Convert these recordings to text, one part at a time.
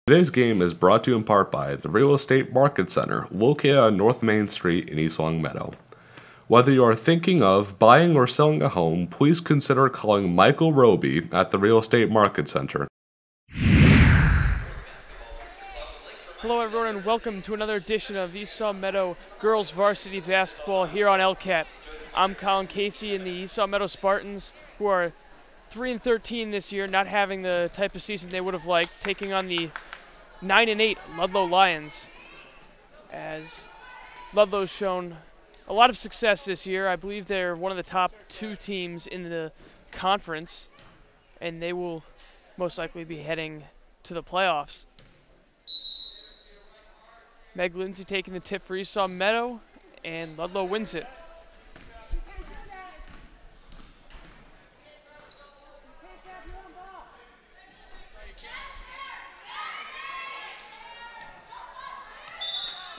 Today's game is brought to you in part by the Real Estate Market Center, located on North Main Street in East Longmeadow. Whether you are thinking of buying or selling a home, please consider calling Michael Roby at the Real Estate Market Center. Hello everyone and welcome to another edition of East Meadow Girls Varsity Basketball here on LCAT. I'm Colin Casey and the East Meadow Spartans, who are 3-13 this year, not having the type of season they would have liked, taking on the 9-8 Ludlow Lions. As Ludlow's shown a lot of success this year. I believe they're one of the top two teams in the conference, and they will most likely be heading to the playoffs. Meg Lindsay taking the tip for East Meadow, and Ludlow wins it.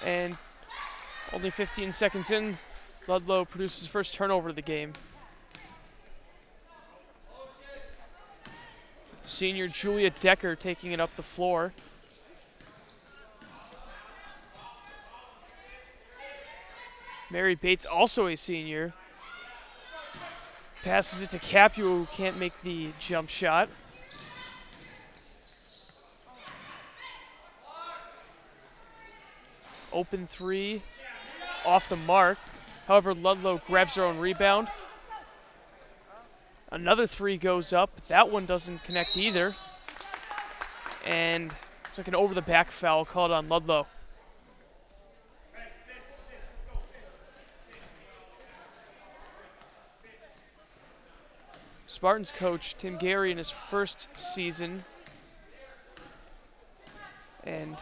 And only 15 seconds in, Ludlow produces first turnover of the game. Senior Julia Decker taking it up the floor. Mary Bates, also a senior, passes it to Capua, who can't make the jump shot. Open three, off the mark. However, Ludlow grabs their own rebound. Another three goes up. That one doesn't connect either. And it's like an over-the-back foul called on Ludlow. Spartans coach Tim Gary in his first season. And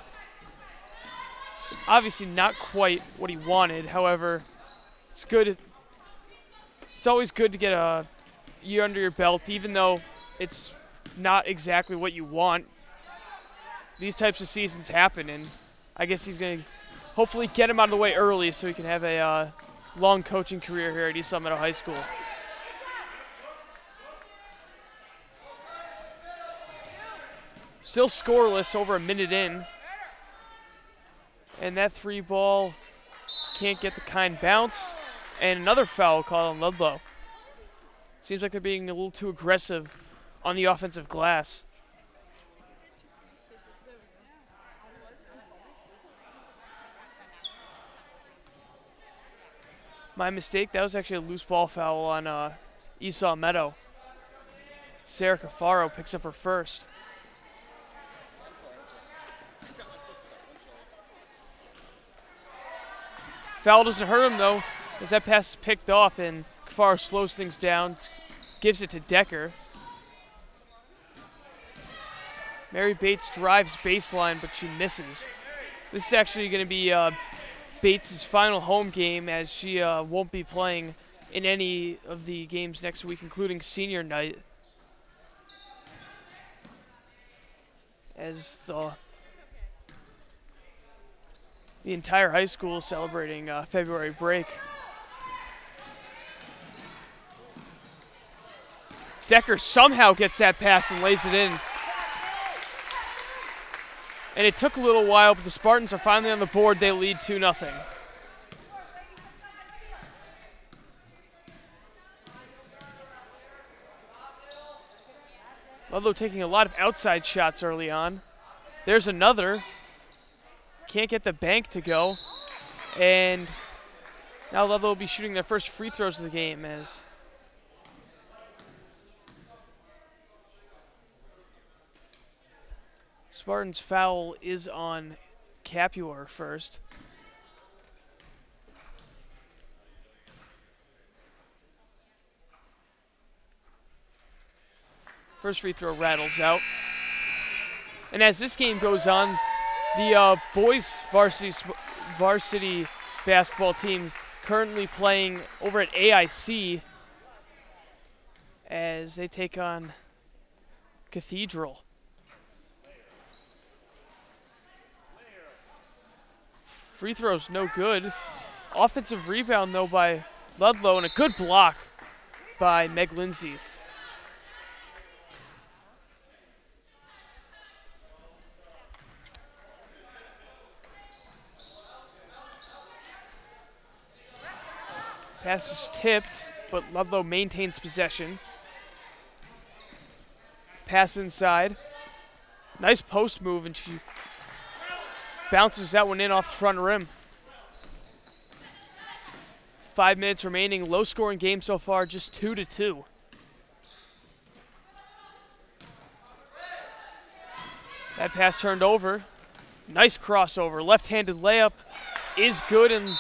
it's obviously not quite what he wanted. However, it's good. It's always good to get a year under your belt, even though it's not exactly what you want. These types of seasons happen, and I guess he's going to hopefully get him out of the way early so he can have a long coaching career here at East Meadow High School. Still scoreless over a minute in. And that three ball can't get the kind bounce. And another foul called on Ludlow. Seems like they're being a little too aggressive on the offensive glass. My mistake, that was actually a loose ball foul on Esau Meadow. Sarah Cafaro picks up her first. Foul doesn't hurt him, though, as that pass is picked off, and Cafaro slows things down, gives it to Decker. Mary Bates drives baseline, but she misses. This is actually going to be Bates' final home game, as she won't be playing in any of the games next week, including senior night, as the entire high school is celebrating February break. Decker somehow gets that pass and lays it in. And it took a little while, but the Spartans are finally on the board. They lead 2-0. Ludlow taking a lot of outside shots early on. There's another. Can't get the bank to go. And now Ludlow will be shooting their first free throws of the game, as Spartans' foul is on Capua first. First free throw rattles out. And as this game goes on, the boys varsity basketball team currently playing over at AIC as they take on Cathedral. Free throw's no good. Offensive rebound, though, by Ludlow, and a good block by Meg Lindsay. Pass is tipped, but Ludlow maintains possession. Pass inside. Nice post move, and she bounces that one in off the front rim. 5 minutes remaining. Low scoring game so far, just 2-2. That pass turned over. Nice crossover. Left-handed layup is good, and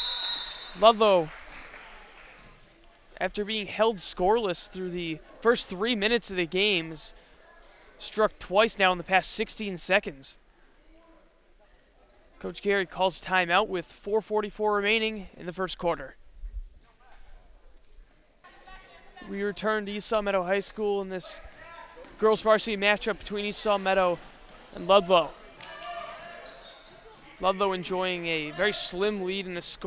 Ludlow, after being held scoreless through the first 3 minutes of the games, struck twice now in the past 16 seconds. Coach Gary calls timeout with 4:44 remaining in the first quarter. We return to East Meadow High School in this girls varsity matchup between East Meadow and Ludlow. Ludlow enjoying a very slim lead in this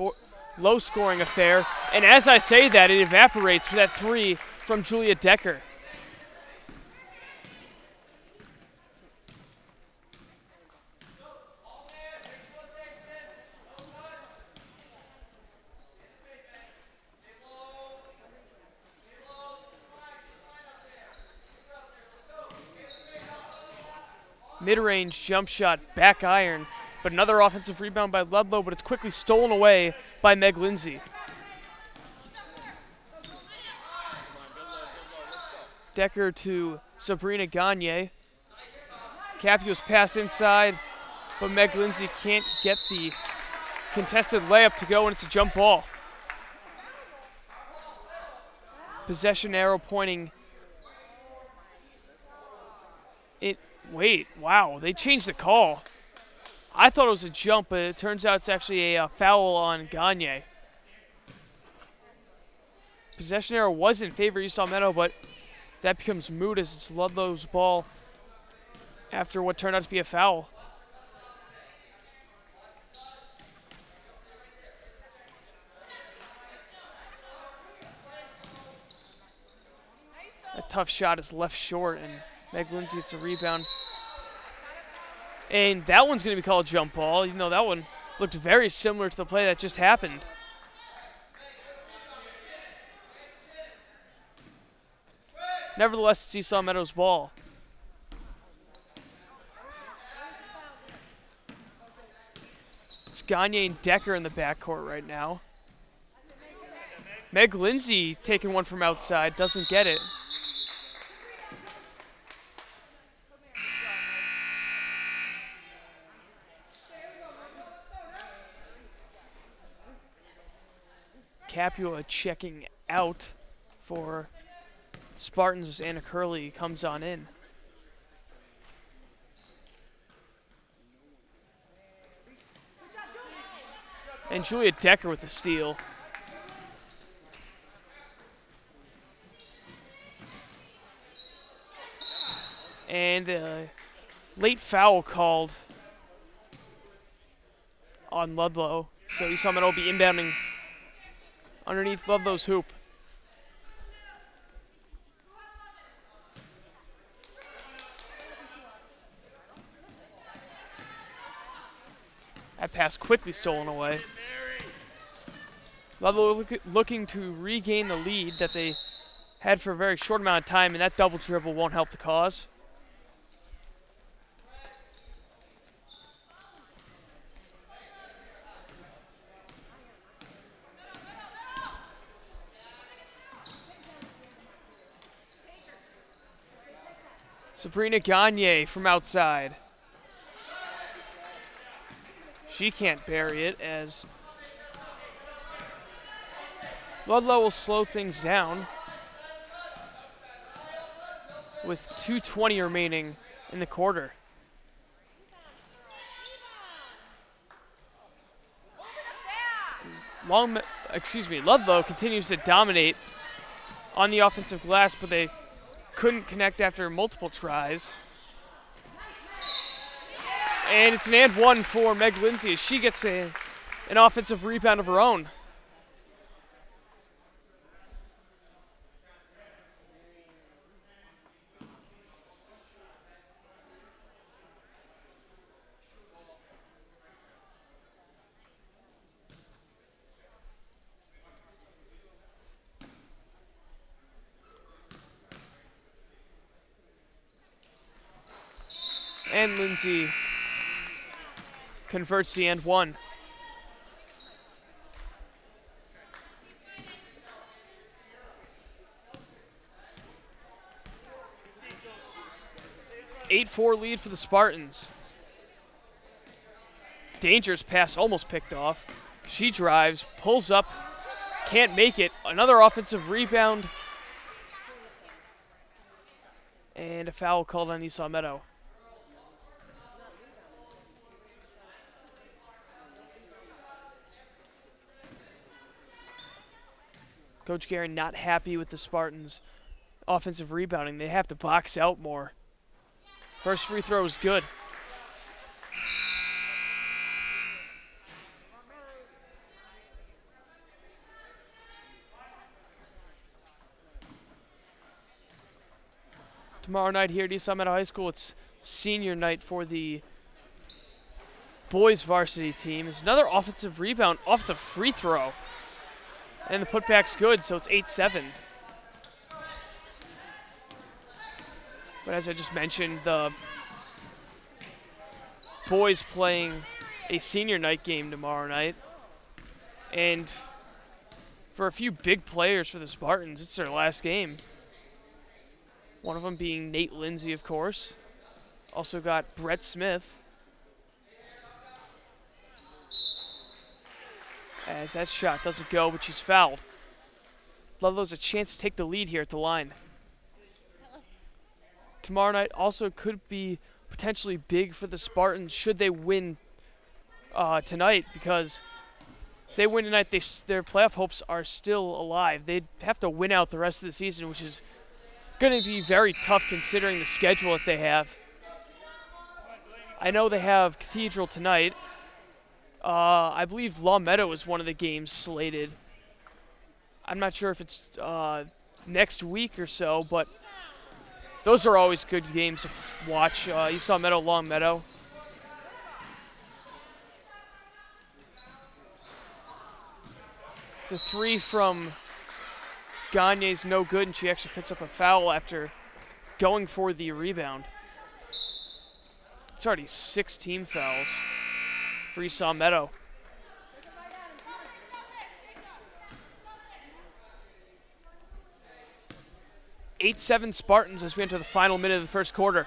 low-scoring affair. And as I say that, it evaporates with that three from Julia Decker. Mid-range jump shot, back iron, but another offensive rebound by Ludlow, but it's quickly stolen away by Meg Lindsay. Decker to Sabrina Gagne. Capio's pass inside, but Meg Lindsay can't get the contested layup to go, and it's a jump ball. Possession arrow pointing. Wait, wow, they changed the call. I thought it was a jump, but it turns out it's actually a foul on Gagne. Possession arrow was in favor of East Meadow, but that becomes moot as it's Ludlow's ball after what turned out to be a foul. A tough shot is left short, and Meg Lindsay gets a rebound. And that one's going to be called a jump ball, even though that one looked very similar to the play that just happened. Nevertheless, it's East Meadow's ball. It's Gagne and Decker in the backcourt right now. Meg Lindsay taking one from outside, doesn't get it. Capua checking out for Spartans. Anna Curley comes on in. And Julia Decker with the steal. And a late foul called on Ludlow. So East Meadow will be inbounding underneath Ludlow's hoop. That pass quickly stolen away. Ludlow looking to regain the lead that they had for a very short amount of time, and that double dribble won't help the cause. Sabrina Gagne from outside. She can't bury it as Ludlow will slow things down with 2:20 remaining in the quarter. Ludlow continues to dominate on the offensive glass, but they couldn't connect after multiple tries. And it's an and one for Meg Lindsay as she gets an offensive rebound of her own. And Lindsay converts the and one. (8-4) lead for the Spartans. Dangerous pass, almost picked off. She drives, pulls up, can't make it. Another offensive rebound. And a foul called on Esau Meadow. Coach Guerin not happy with the Spartans' offensive rebounding. They have to box out more. First free throw is good. Tomorrow night here at Esau Meadow High School, it's senior night for the boys varsity team. It's another offensive rebound off the free throw. And the putback's good, so it's 8-7. But as I just mentioned, the boys playing a senior night game tomorrow night. And for a few big players for the Spartans, it's their last game. One of them being Nate Lindsay, of course. Also got Brett Smith. As that shot doesn't go, but she's fouled. Ludlow's a chance to take the lead here at the line. Tomorrow night also could be potentially big for the Spartans should they win tonight, because if they win tonight, their playoff hopes are still alive. They'd have to win out the rest of the season, which is going to be very tough considering the schedule that they have. I know they have Cathedral tonight. I believe Long Meadow is one of the games slated. I'm not sure if it's next week or so, but those are always good games to watch. Esau Meadow, Long Meadow. It's a three from Gagne's no good, and she actually picks up a foul after going for the rebound. It's already 6 team fouls for Esau Meadow. (8-7) Spartans as we enter the final minute of the first quarter.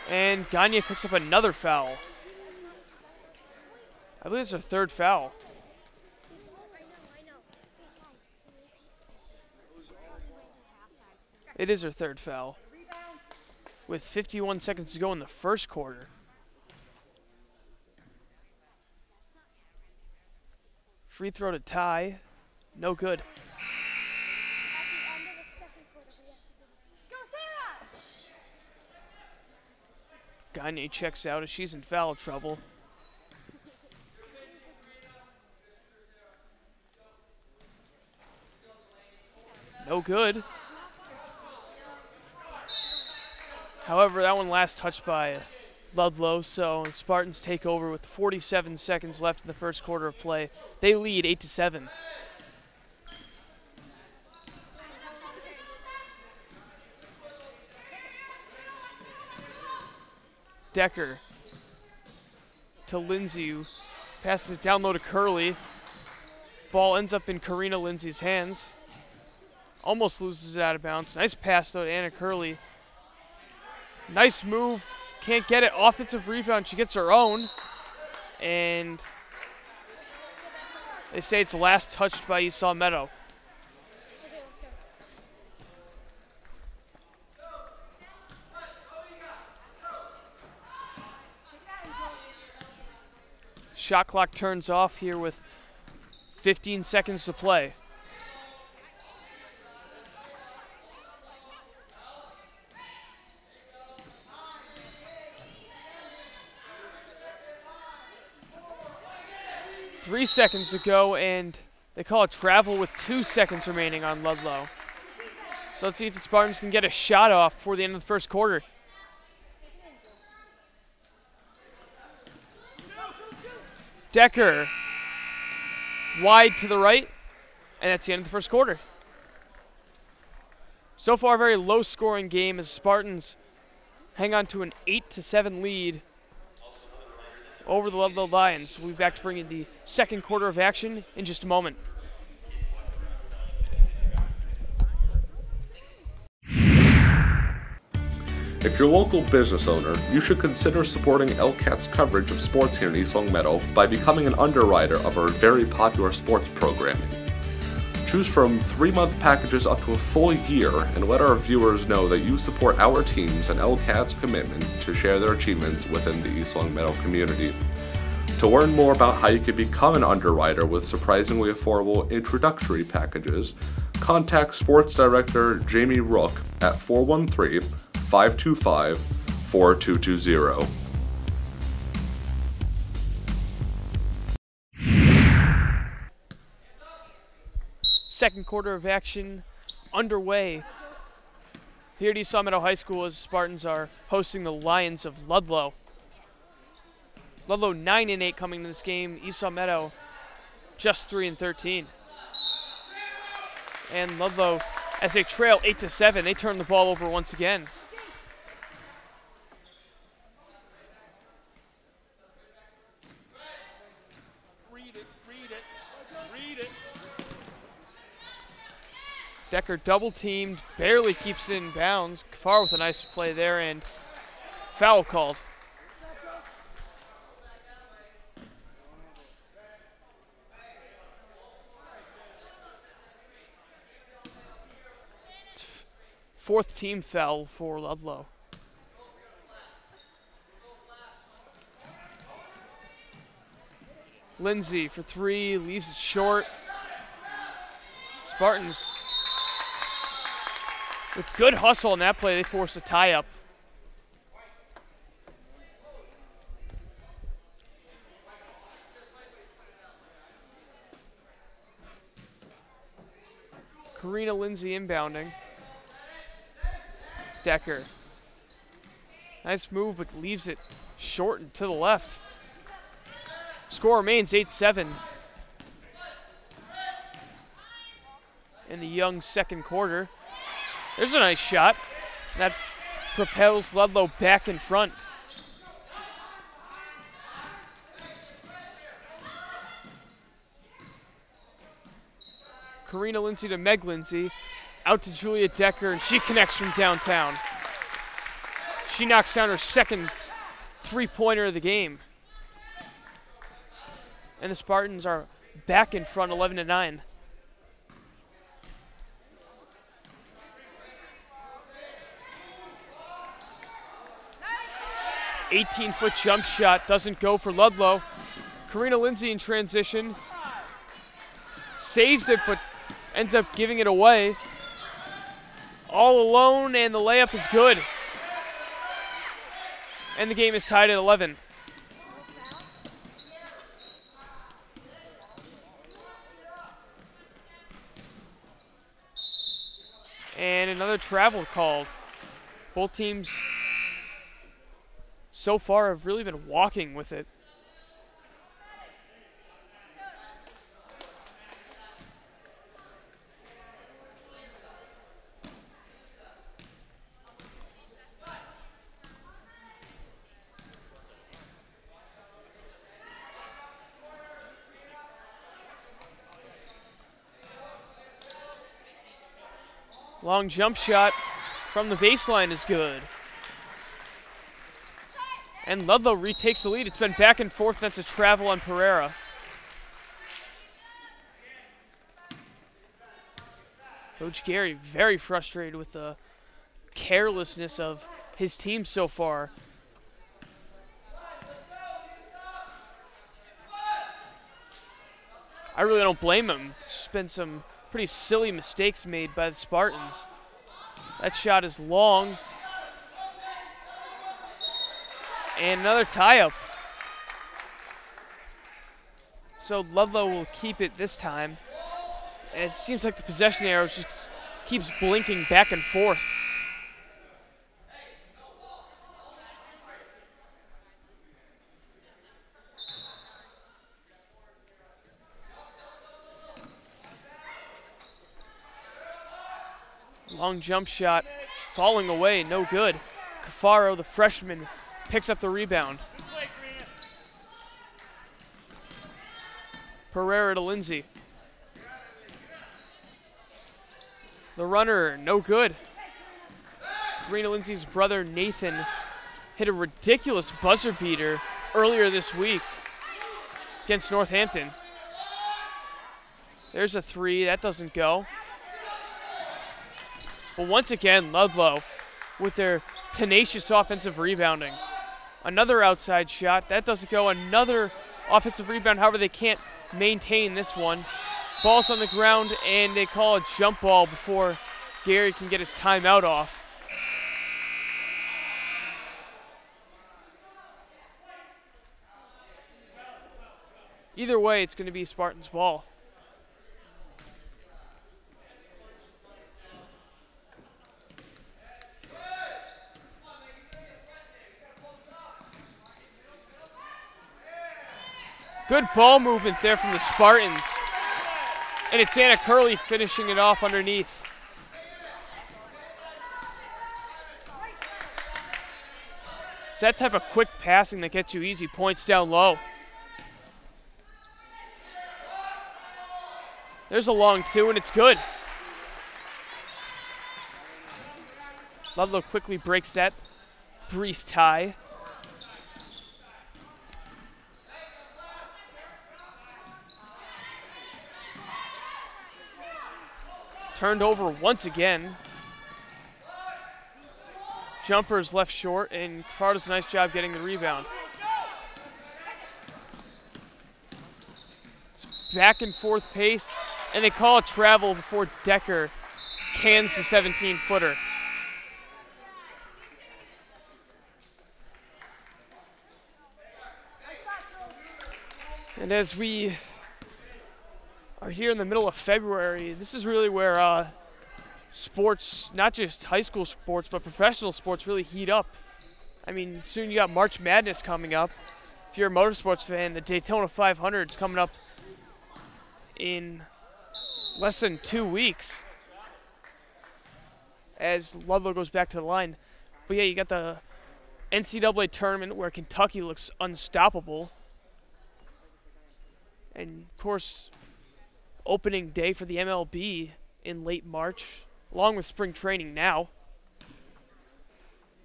And Gagne picks up another foul. I believe it's her 3rd foul. It is her 3rd foul. With 51 seconds to go in the first quarter. Free throw to tie. No good. Gagne checks out as she's in foul trouble. No good. However, that one last touched by Ludlow, so the Spartans take over with 47 seconds left in the first quarter of play. They lead 8-7. Decker to Lindsay, who passes it down low to Curley. Ball ends up in Karina Lindsay's hands. Almost loses it out of bounds. Nice pass, though, to Anna Curley. Nice move. Can't get it. Offensive rebound. She gets her own. And they say it's last touched by Esau Meadow. Shot clock turns off here with 15 seconds to play. Three seconds to go, and they call it travel with 2 seconds remaining on Ludlow. So let's see if the Spartans can get a shot off before the end of the first quarter. Decker wide to the right, and that's the end of the first quarter. So far, a very low-scoring game as Spartans hang on to an 8-7 lead over the Ludlow Lions. We'll be back to bring in the second quarter of action in just a moment. If you're a local business owner, you should consider supporting LCAT's coverage of sports here in East Long Meadow by becoming an underwriter of our very popular sports programming. Choose from 3-month packages up to a full year and let our viewers know that you support our teams and LCAT's commitment to share their achievements within the East Long Meadow community. To learn more about how you can become an underwriter with surprisingly affordable introductory packages, contact Sports Director Jamie Rook at 413-525-4220. Second quarter of action underway here at East Long Meadow High School as Spartans are hosting the Lions of Ludlow. Ludlow 9-8 coming into this game. East Long Meadow just 3-13. And Ludlow, as they trail 8-7, they turn the ball over once again. Read it. Decker double teamed, barely keeps it in bounds. Kafar with a nice play there and foul called. Fourth team foul for Ludlow. Lindsay for three, leaves it short. Spartans with good hustle in that play, they force a tie-up. Karina Lindsay inbounding. Decker. Nice move, but leaves it short and to the left. Score remains 8-7 in the young second quarter. There's a nice shot. That propels Ludlow back in front. Karina Lindsay to Meg Lindsay. Out to Julia Decker, and she connects from downtown. She knocks down her second three-pointer of the game. And the Spartans are back in front, 11-9. Eighteen-foot jump shot doesn't go for Ludlow. Karina Lindsay in transition. Saves it, but ends up giving it away. All alone, and the layup is good. And the game is tied at 11. And another travel called. Both teams so far have really been walking with it. Long jump shot from the baseline is good. And Ludlow retakes the lead. It's been back and forth. That's a travel on Pereira. Coach Gary very frustrated with the carelessness of his team so far. I really don't blame him. There's been some pretty silly mistakes made by the Spartans. That shot is long. And another tie-up. So Ludlow will keep it this time. And it seems like the possession arrow just keeps blinking back and forth. Long jump shot, falling away, no good. Cafaro, the freshman, picks up the rebound. Pereira to Lindsay. The runner, no good. Karina Lindsay's brother, Nathan, hit a ridiculous buzzer beater earlier this week against Northampton. There's a three, that doesn't go. But once again, Ludlow with their tenacious offensive rebounding. Another outside shot, that doesn't go. Another offensive rebound, however, they can't maintain this one. Ball's on the ground, and they call a jump ball before Gary can get his timeout off. Either way, it's going to be Spartans' ball. Good ball movement there from the Spartans. And it's Anna Curley finishing it off underneath. It's that type of quick passing that gets you easy points down low. There's a long two, and it's good. Ludlow quickly breaks that brief tie. Turned over once again. Jumper's left short, and Cafaro does a nice job getting the rebound. It's back and forth paced, and they call a travel before Decker cans the 17-footer. And as we are here in the middle of February, this is really where sports, not just high school sports, but professional sports really heat up. I mean, soon you got March Madness coming up. If you're a motorsports fan, the Daytona 500 is coming up in less than 2 weeks as Ludlow goes back to the line. But yeah, you got the NCAA tournament where Kentucky looks unstoppable. And of course, opening day for the MLB in late March, along with spring training now.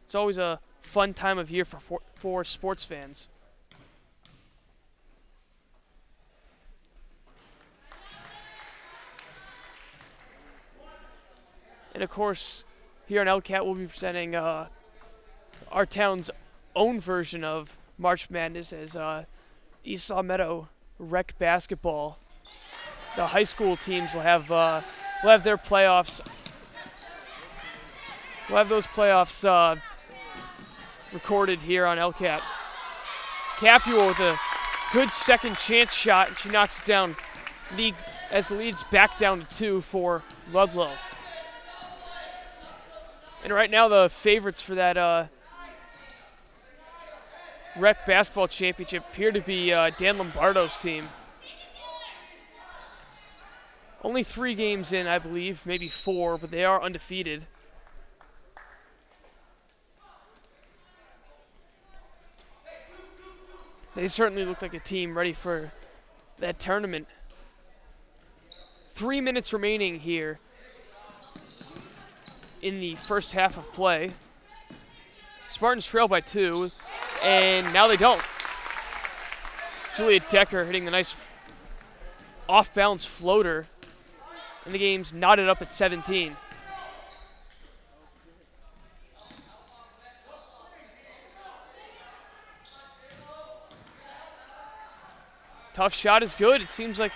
It's always a fun time of year for sports fans. And of course, here on LCAT, we'll be presenting our town's own version of March Madness as East Saw Meadow Rec Basketball. The high school teams will have their playoffs. We'll have those playoffs recorded here on LCAT. Capua with a good second chance shot, and she knocks it down. As the lead's back down to 2 for Ludlow. And right now the favorites for that Rec Basketball Championship appear to be Dan Lombardo's team. Only 3 games in, I believe, maybe 4, but they are undefeated. They certainly look like a team ready for that tournament. 3 minutes remaining here in the first half of play. Spartans trail by 2, and now they don't. Julia Decker hitting the nice off-balance floater. And the game's knotted up at 17. Tough shot is good. It seems like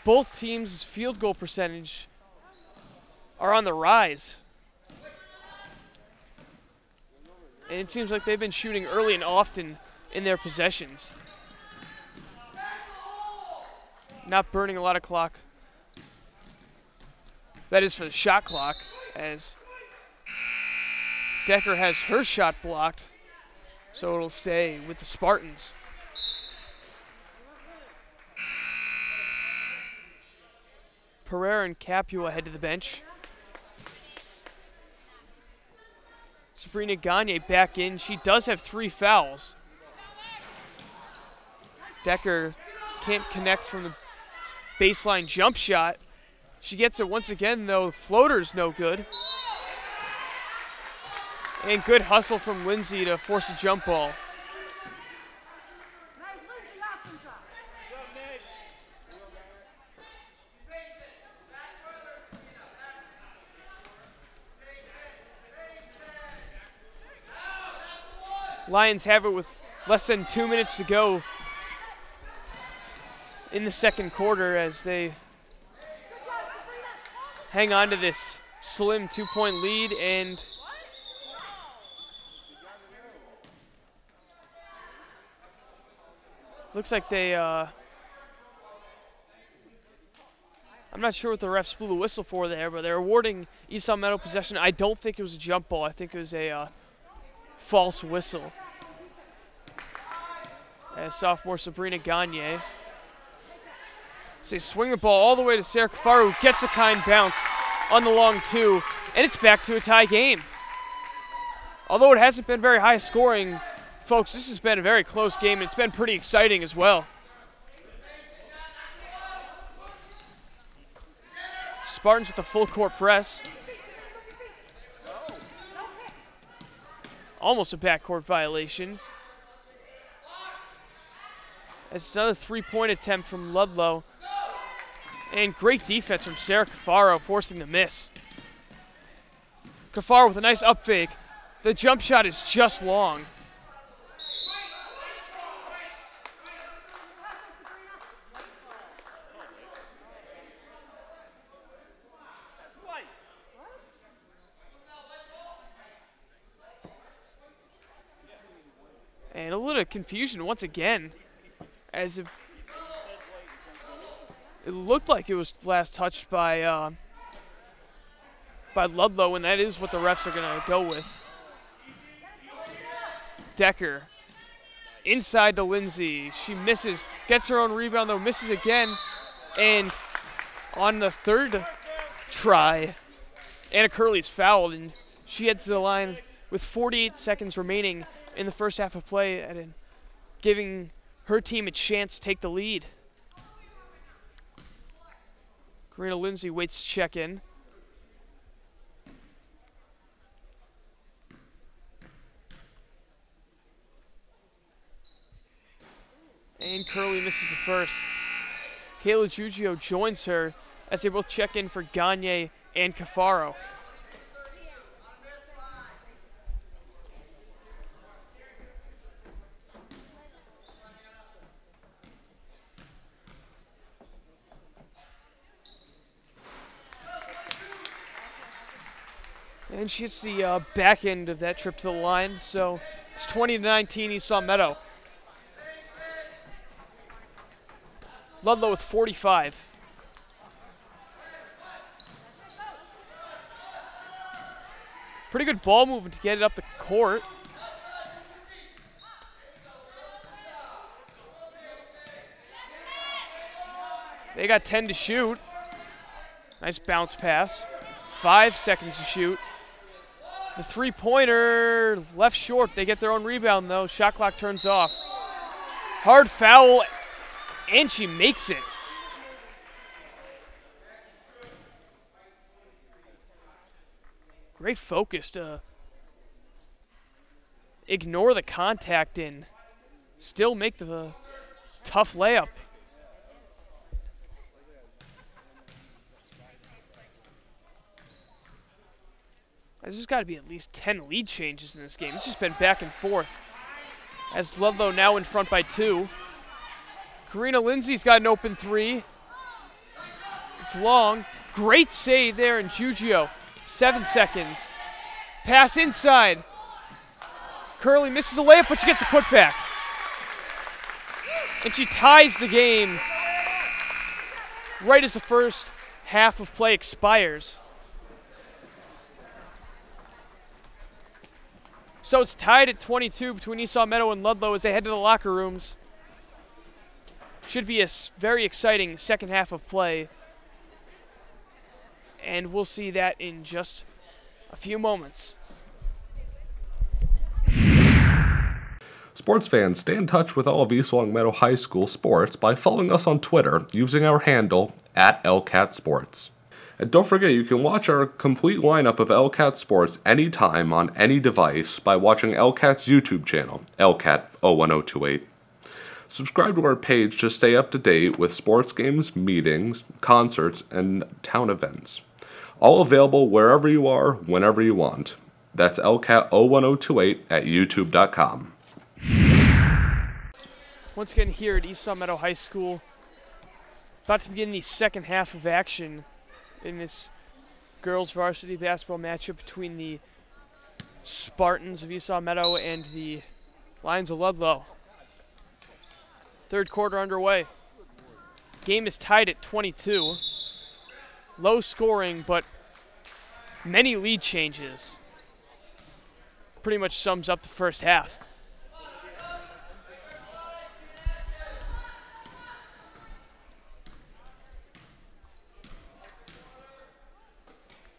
both teams' field goal percentage are on the rise. And it seems like they've been shooting early and often in their possessions. Not burning a lot of clock. That is for the shot clock, as Decker has her shot blocked, so it'll stay with the Spartans. Pereira and Capua head to the bench. Sabrina Gagne back in. She does have 3 fouls. Decker can't connect from the baseline jump shot. She gets it once again, though. Floater's no good. And good hustle from Lindsay to force a jump ball. Lions have it with less than 2 minutes to go in the second quarter as they hang on to this slim 2-point lead, and looks like they, I'm not sure what the refs blew the whistle for there, but they're awarding Esau Meadow possession. I don't think it was a jump ball. I think it was a false whistle. As sophomore Sabrina Gagne. So they swing the ball all the way to Sarah Kafaru, who gets a kind bounce on the long 2, and it's back to a tie game. Although it hasn't been very high scoring, folks, this has been a very close game, and it's been pretty exciting as well. Spartans with a full court press. Almost a backcourt violation. It's another 3-point attempt from Ludlow. And great defense from Sarah Cafaro, forcing the miss. Cafaro with a nice up fake. The jump shot is just long. And a little confusion once again, as if it looked like it was last touched by Ludlow, and that is what the refs are going to go with. Decker inside to Lindsay. She misses, gets her own rebound though, misses again, and on the third try, Anna Curley's fouled, and she heads to the line with 48 seconds remaining in the first half of play, and giving her team a chance to take the lead. Karina Lindsay waits to check in. And Curley misses the first. Kayla Giugio joins her as they both check in for Gagne and Cafaro. And she hits the back end of that trip to the line, so it's 20-19 Esau Meadow. Ludlow with 45. Pretty good ball movement to get it up the court. They got 10 to shoot. Nice bounce pass. 5 seconds to shoot. The three-pointer left short. They get their own rebound, though. Shot clock turns off. Hard foul, and she makes it. Great focus to ignore the contact and still make the tough layup. There's got to be at least 10 lead changes in this game. It's just been back and forth. As Ludlow now in front by 2. Karina Lindsay's got an open 3. It's long. Great save there in Giugio. 7 seconds. Pass inside. Curley misses a layup, but she gets a putback. And she ties the game right as the first half of play expires. So it's tied at 22 between Esau Meadow and Ludlow as they head to the locker rooms. Should be a very exciting second half of play. And we'll see that in just a few moments. Sports fans, stay in touch with all of East Long Meadow High School sports by following us on Twitter using our handle @LCatSports. And don't forget, you can watch our complete lineup of LCAT Sports anytime on any device by watching LCAT's YouTube channel, LCAT01028. Subscribe to our page to stay up to date with sports games, meetings, concerts, and town events. All available wherever you are, whenever you want. That's LCAT01028 at youtube.com. Once again here at East Long Meadow High School, about to begin the second half of action in this girls varsity basketball matchup between the Spartans of East Long Meadow and the Lions of Ludlow. Third quarter underway. Game is tied at 22. Low scoring, but many lead changes. Pretty much sums up the first half.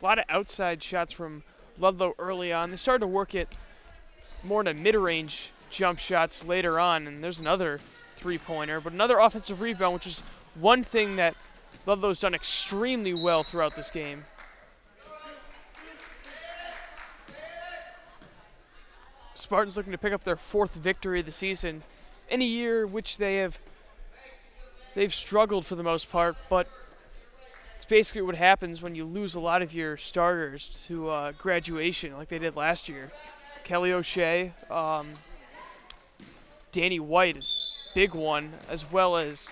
A lot of outside shots from Ludlow early on. They started to work it more in a mid-range jump shots later on, and there's another three-pointer, but another offensive rebound, which is one thing that Ludlow's done extremely well throughout this game. Spartans looking to pick up their fourth victory of the season in a year which they've struggled for the most part, but it's basically what happens when you lose a lot of your starters to graduation like they did last year. Kelly O'Shea, Danny White is big one, as well as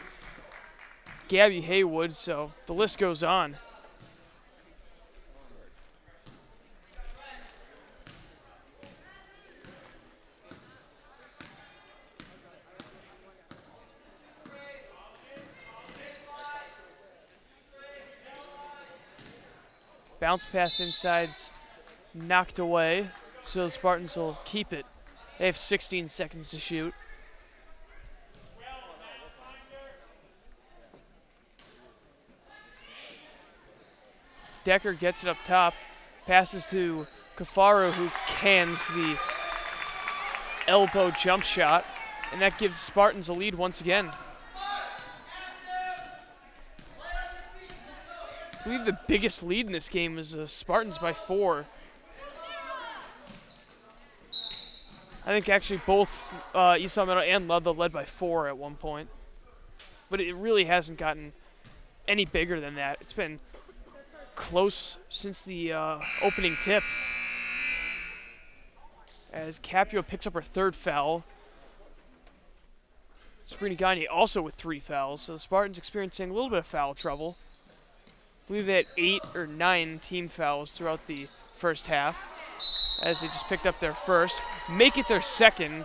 Gabby Haywood, so the list goes on. Bounce pass inside's knocked away, so the Spartans will keep it. They have 16 seconds to shoot. Decker gets it up top, passes to Kafaru, who cans the elbow jump shot, and that gives the Spartans a lead once again. I believe the biggest lead in this game is the Spartans by 4. I think actually both East Long Meadow and Ludlow led by 4 at one point. But it really hasn't gotten any bigger than that. It's been close since the opening tip. As Capio picks up her third foul. Sabrina Gagne also with 3 fouls. So the Spartans experiencing a little bit of foul trouble. I believe they had 8 or 9 team fouls throughout the first half, as they just picked up their first, make it their second.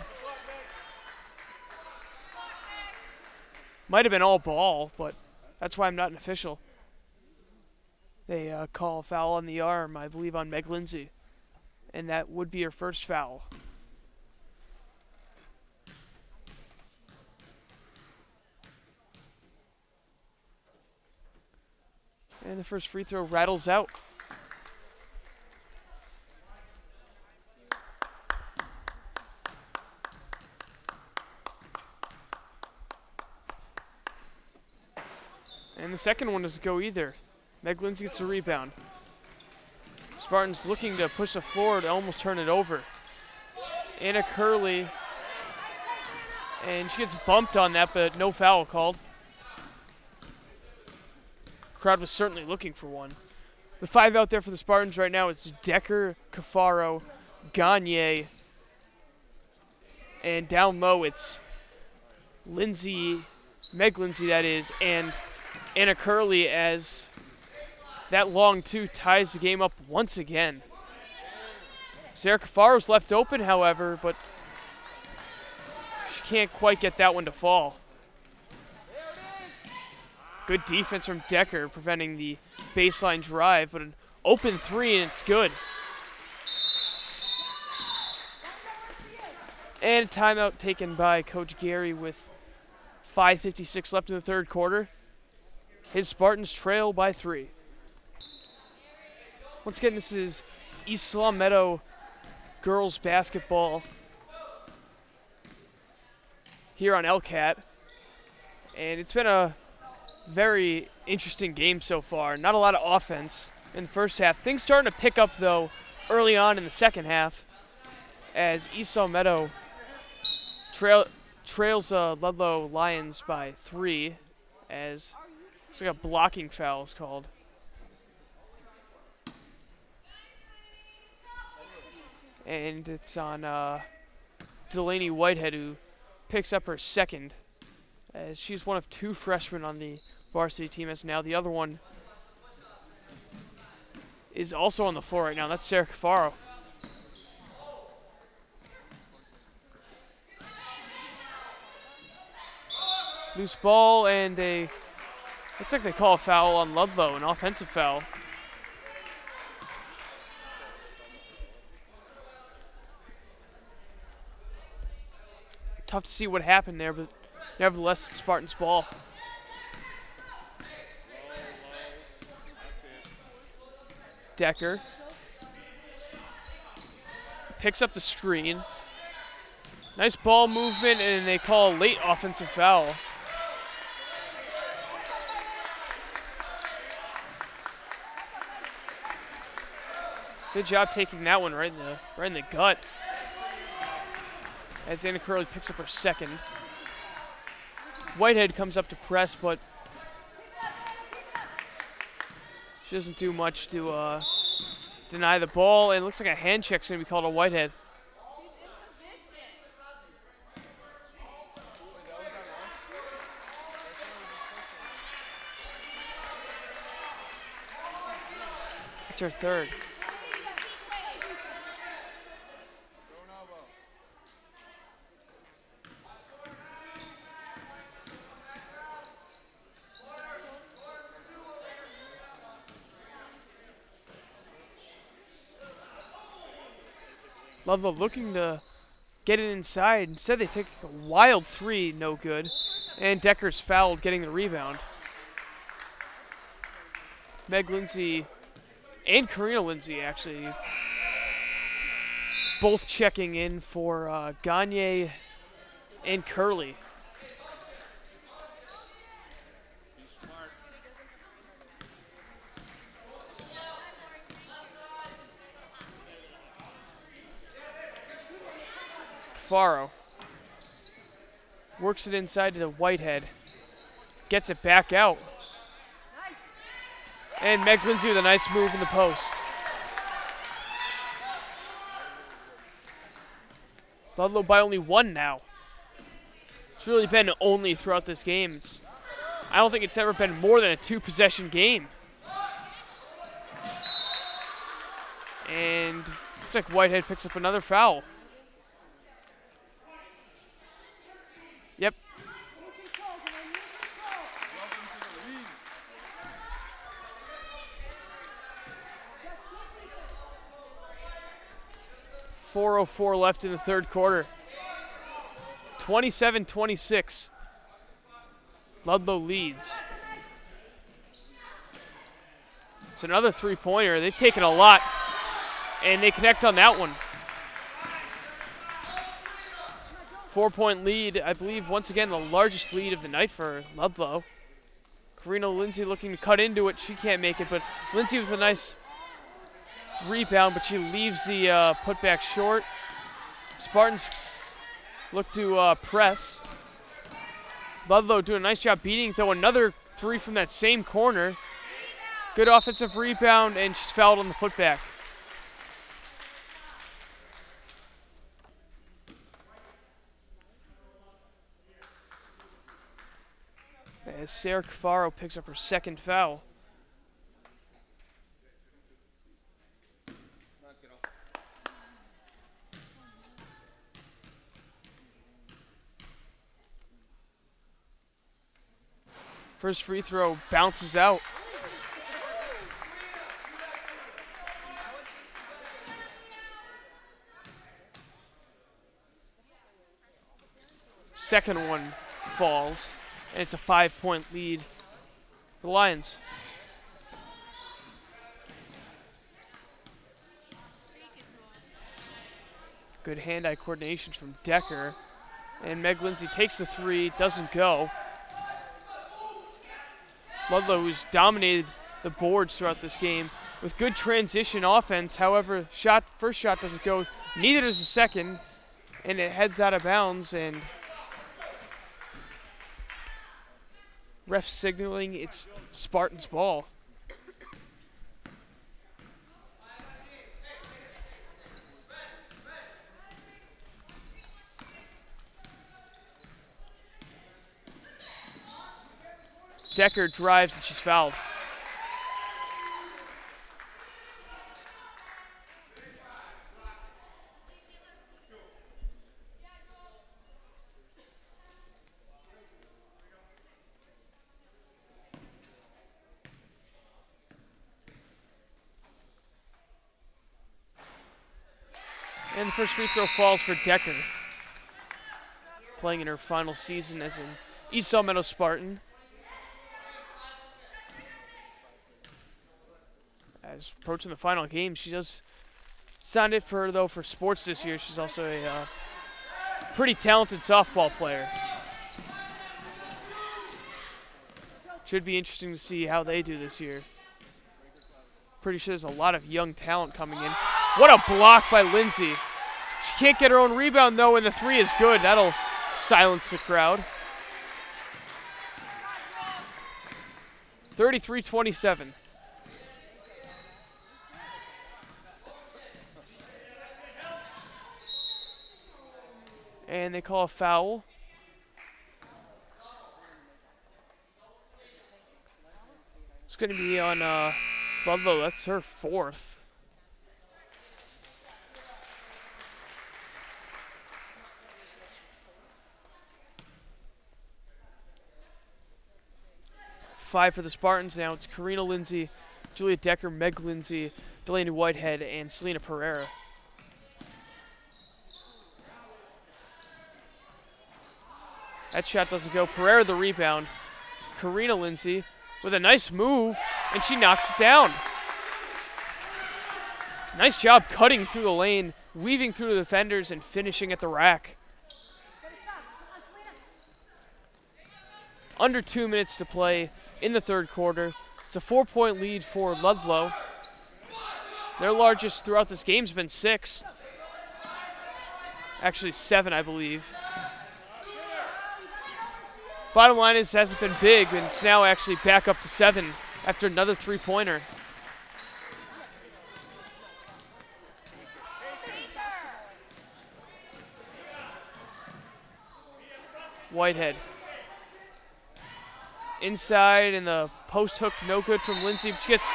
Might have been all ball, but that's why I'm not an official. They call a foul on the arm, I believe, on Meg Lindsay, and that would be her first foul. And the first free throw rattles out. And the second one doesn't go either. Meg Lindsay gets a rebound. Spartans looking to push the floor to almost turn it over. Anna Curley. And she gets bumped on that, but no foul called. Crowd was certainly looking for one. The 5 out there for the Spartans right now is Decker, Cafaro, Gagne, and down low it's Lindsay, Meg Lindsay that is, and Anna Curley, as that long 2 ties the game up once again. Sarah Cafaro's left open, however, but she can't quite get that one to fall. Good defense from Decker, preventing the baseline drive, but an open 3, and it's good. And a timeout taken by Coach Gary with 5:56 left in the third quarter. His Spartans trail by 3. Once again, this is East Long Meadow girls basketball here on LCAT. And it's been a very interesting game so far. Not a lot of offense in the first half. Things starting to pick up, though, early on in the second half as East Saw Meadow trails Ludlow Lions by 3 as it's like a blocking foul is called. And it's on Delaney Whitehead, who picks up her second, as she's one of 2 freshmen on the varsity team as now. The other one is also on the floor right now. That's Sarah Cafaro. Loose ball, and looks like they call a foul on Ludlow, an offensive foul. Tough to see what happened there, but nevertheless, it's Spartans' ball. Decker picks up the screen. Nice ball movement, and they call a late offensive foul. Good job taking that one right in the gut. As Anna Curley picks up her second. Whitehead comes up to press, but she doesn't do much to deny the ball, and it looks like a hand check's going to be called on Whitehead. It's her third. Ludlow looking to get it inside. Instead, they take a wild 3, no good. And Decker's fouled, getting the rebound. Meg Lindsay and Karina Lindsay, actually, both checking in for Gagne and Curley. Faro works it inside to Whitehead. Gets it back out. And Meg Lindsay with a nice move in the post. Ludlow by only 1 now. It's really been only throughout this game. I don't think it's ever been more than a 2-possession game. And it's like Whitehead picks up another foul. Yep. .404 left in the third quarter. 27-26. Ludlow leads. It's another 3-pointer. They've taken a lot, and they connect on that one. 4-point lead, I believe, once again, the largest lead of the night for Ludlow. Karina Lindsay looking to cut into it. She can't make it, but Lindsay with a nice rebound, but she leaves the putback short. Spartans look to press. Ludlow doing a nice job beating, though another 3 from that same corner. Good offensive rebound, and she's fouled on the putback. As Sarah Cafaro picks up her second foul. First free throw bounces out. Second one falls, and it's a 5-point lead for the Lions. Good hand-eye coordination from Decker. And Meg Lindsay takes the three, doesn't go. Ludlow, who's dominated the boards throughout this game with good transition offense. However, first shot doesn't go. Neither does the second, and it heads out of bounds. And ref signaling it's Spartans' ball. Decker drives and she's fouled. And the first free throw falls for Decker, playing in her final season as an East Meadow Spartan. As approaching the final game, she does sound it for her, though, for sports this year. She's also a pretty talented softball player. Should be interesting to see how they do this year. Pretty sure there's a lot of young talent coming in. What a block by Lindsay. She can't get her own rebound, though, and the three is good. That'll silence the crowd. 33-27. And they call a foul. It's going to be on Ludlow. That's her fourth. Five for the Spartans now. It's Karina Lindsay, Julia Decker, Meg Lindsay, Delaney Whitehead, and Selena Pereira. That shot doesn't go. Pereira the rebound. Karina Lindsay with a nice move, and she knocks it down. Nice job cutting through the lane, weaving through the defenders, and finishing at the rack. Under 2 minutes to play in the third quarter. It's a 4-point lead for Ludlow. Their largest throughout this game has been 6. Actually 7, I believe. Bottom line is, it hasn't been big, and it's now actually back up to 7 after another three-pointer. Whitehead. Inside, and the post hook, no good from Lindsay. She gets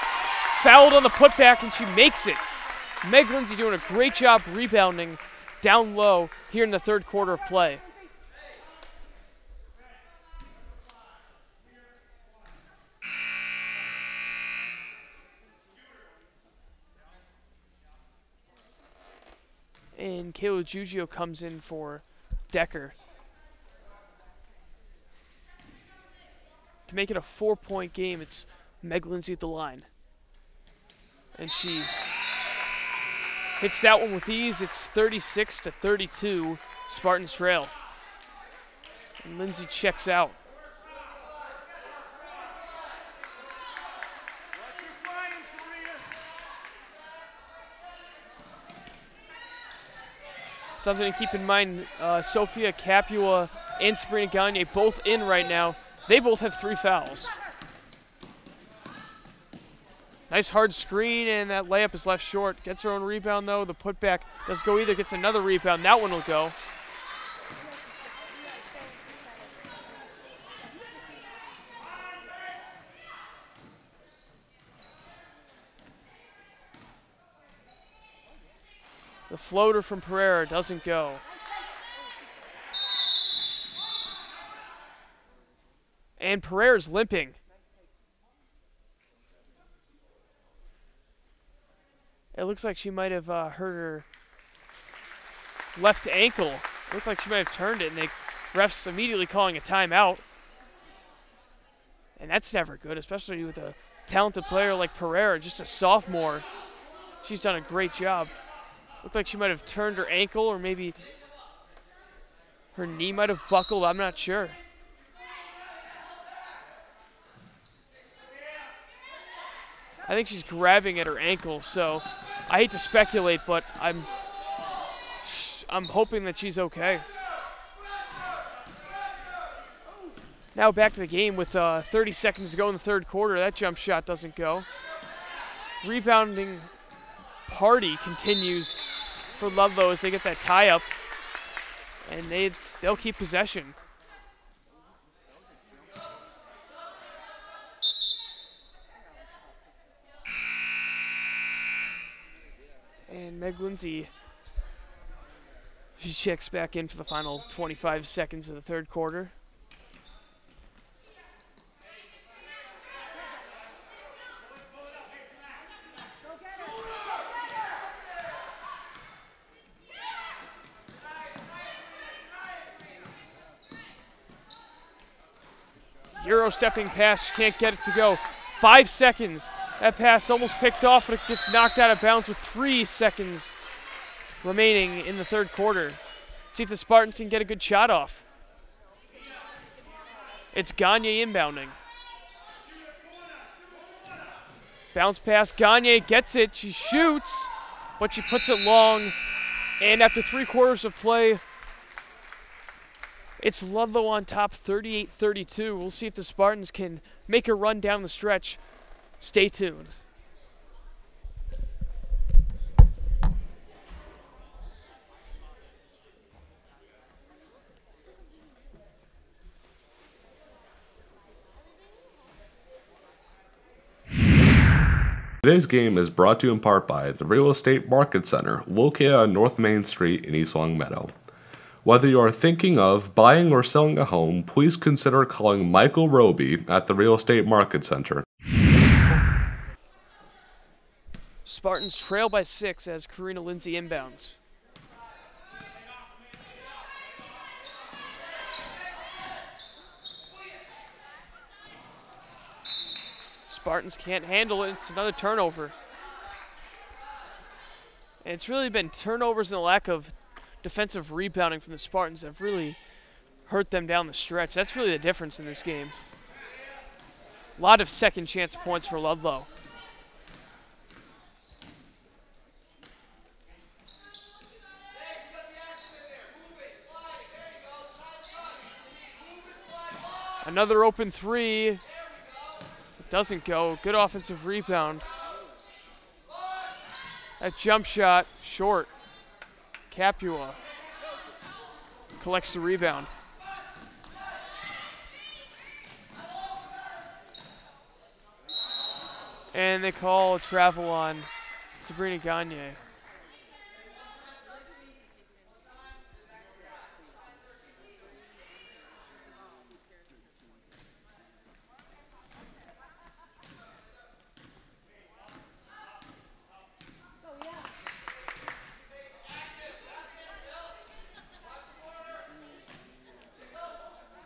fouled on the putback, and she makes it. Meg Lindsay doing a great job rebounding down low here in the third quarter of play. And Kayla Giugio comes in for Decker to make it a 4-point game. It's Meg Lindsay at the line. And she hits that one with ease. It's 36-32, Spartans trail. And Lindsay checks out. Something to keep in mind, Sophia Capua and Sabrina Gagne both in right now. They both have 3 fouls. Nice hard screen, and that layup is left short. Gets her own rebound, though. The putback does go either. Gets another rebound. That one will go. The floater from Pereira doesn't go. And Pereira's limping. It looks like she might have hurt her left ankle. Looked like she might have turned it, and the refs immediately calling a timeout. And that's never good, especially with a talented player like Pereira, just a sophomore. She's done a great job. Looked like she might have turned her ankle, or maybe Her knee might have buckled, I'm not sure. I think she's grabbing at her ankle, so I hate to speculate, but I'm hoping that she's okay. Now back to the game with 30 seconds to go in the third quarter. That jump shot doesn't go. Rebounding party continues for Ludlow as they get that tie up, and they'll keep possession. And Meg Lindsay, she checks back in for the final 25 seconds of the third quarter. Euro stepping pass, she can't get it to go. 5 seconds. That pass almost picked off, but it gets knocked out of bounds with 3 seconds remaining in the third quarter. See if the Spartans can get a good shot off. It's Gagne inbounding. Bounce pass, Gagne gets it, she shoots, but she puts it long. And after 3 quarters of play, it's Ludlow on top, 38-32. We'll see if the Spartans can make a run down the stretch. Stay tuned. Today's game is brought to you in part by the Real Estate Market Center, located on North Main Street in East Long Meadow. Whether you are thinking of buying or selling a home, please consider calling Michael Roby at the Real Estate Market Center. Spartans trail by 6 as Karina Lindsay inbounds. Spartans can't handle it. It's another turnover. And it's really been turnovers and the lack of defensive rebounding from the Spartans that have really hurt them down the stretch. That's really the difference in this game. A lot of second chance points for Ludlow. Another open 3. It doesn't go. Good offensive rebound. That jump shot, short. Capua collects the rebound. And they call a travel on Sabrina Gagne.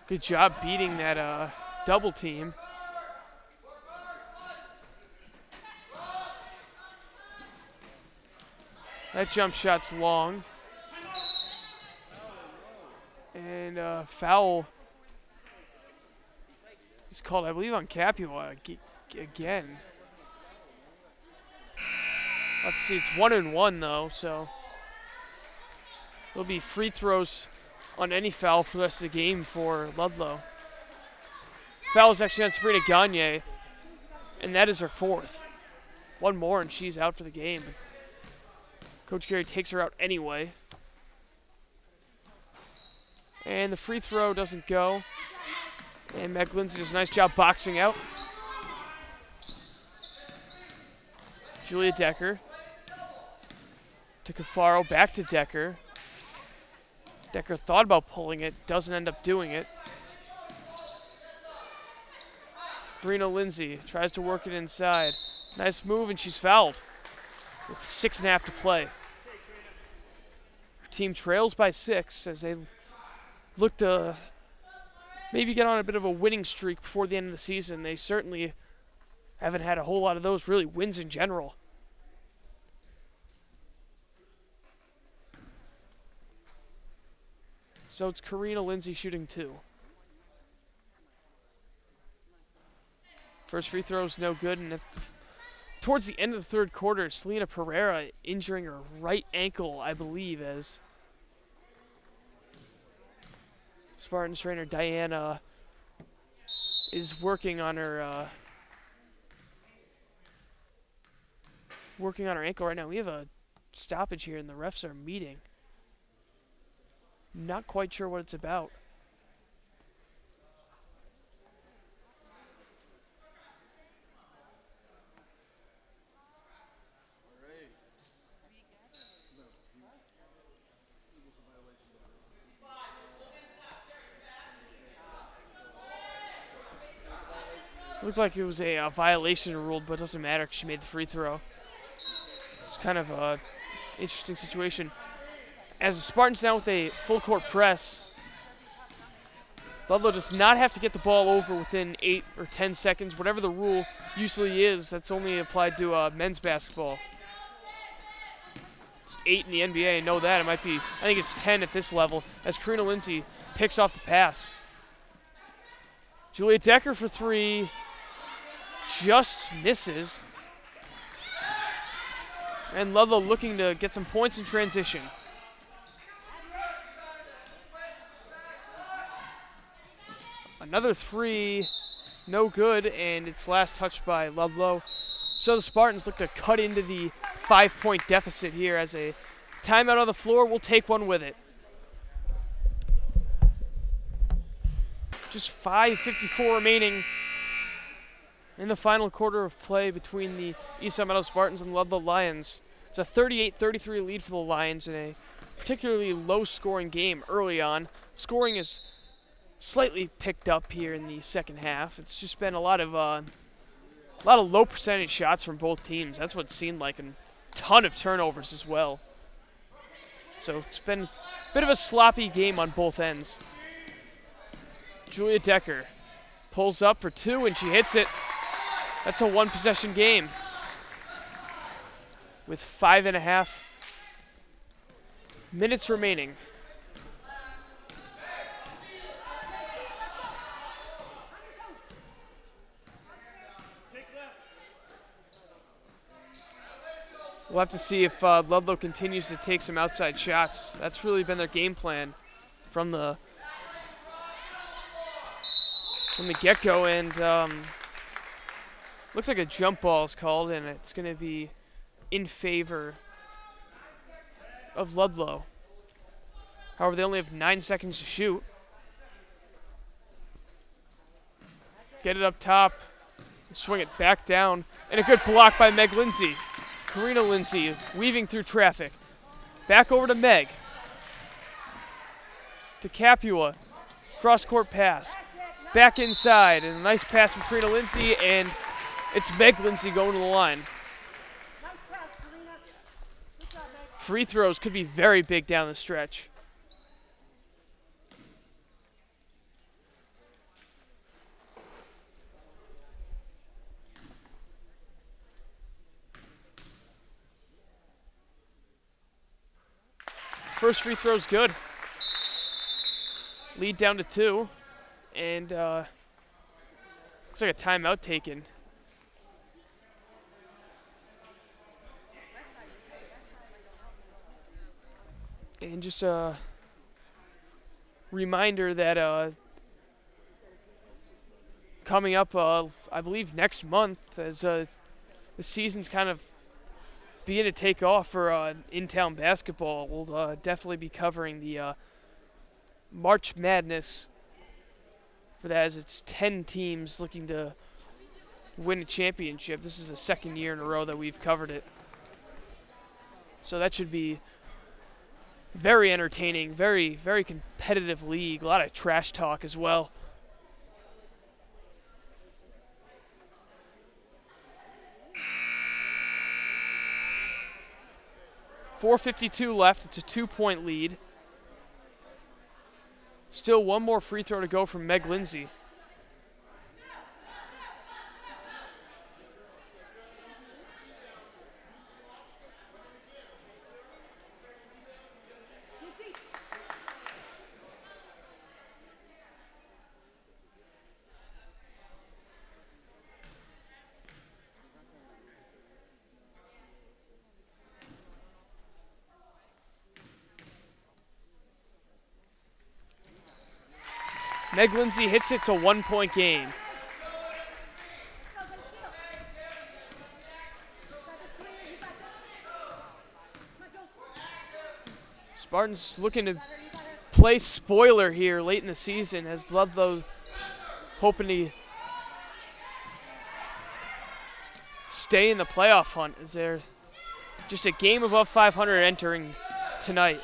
Good job beating that double team. That jump shot's long. And foul is called, I believe, on Capua again. Let's see, it's 1-1 though, so there'll be free throws on any foul for the rest of the game for Ludlow. Foul is actually on Sabrina Gagne, and that is her 4th. One more and she's out for the game. Coach Gary takes her out anyway. And the free throw doesn't go. And Meg Lindsay does a nice job boxing out. Julia Decker to Cafaro, back to Decker. Decker thought about pulling it, doesn't end up doing it. Karina Lindsay tries to work it inside. Nice move, and she's fouled with 6.5 to play. Her team trails by 6 as they look to maybe get on a bit of a winning streak before the end of the season. They certainly haven't had a whole lot of those, really, wins in general. So it's Karina Lindsay shooting 2. First free throw is no good, and towards the end of the third quarter, Selena Pereira injuring her right ankle, I believe, as Spartans trainer Diana is working on her ankle right now. We have a stoppage here, and the refs are meeting. Not quite sure what it's about. Looked like it was a violation ruled, but it doesn't matter because she made the free throw. It's kind of a interesting situation. As the Spartans now with a full court press, Ludlow does not have to get the ball over within 8 or 10 seconds, whatever the rule usually is. That's only applied to men's basketball. It's 8 in the NBA, I know that. It might be, I think it's 10 at this level, as Karina Lindsay picks off the pass. Julia Decker for 3. Just misses. And Ludlow looking to get some points in transition. Another 3, no good, and it's last touched by Ludlow. So the Spartans look to cut into the 5-point deficit here as a timeout on the floor. We'll take one with it. Just 5:54 remaining in the final quarter of play between the Eastside Meadow Spartans and Ludlow Lions. It's a 38-33 lead for the Lions in a particularly low-scoring game early on. Scoring is slightly picked up here in the second half. It's just been a lot of low percentage shots from both teams. That's what it seemed like, and a ton of turnovers as well. So it's been a bit of a sloppy game on both ends. Julia Decker pulls up for 2, and she hits it. That's a one-possession game with 5.5 minutes remaining. We'll have to see if Ludlow continues to take some outside shots. That's really been their game plan from the get-go, and looks like a jump ball is called, and it's going to be in favor of Ludlow. However, they only have 9 seconds to shoot. Get it up top, swing it back down, and a good block by Meg Lindsay. Karina Lindsay weaving through traffic. Back over to Meg. To Capua. Cross-court pass. Back inside, and a nice pass from Karina Lindsay, and it's Meg Lindsay going to the line. Free throws could be very big down the stretch. First free throw's good. Lead down to 2. And looks like a timeout taken. And just a reminder that coming up, I believe next month, as the season's kind of beginning to take off for in-town basketball, we'll definitely be covering the March Madness for that, as it's 10 teams looking to win a championship. This is the second year in a row that we've covered it. So that should be very entertaining, very, very competitive league. A lot of trash talk as well. .452 left. It's a 2-point lead. Still one more free throw to go from Meg Lindsay. Meg Lindsay hits it to 1-point game. Spartans looking to play spoiler here late in the season as Ludlow hoping to stay in the playoff hunt as they're just a game above 500 entering tonight.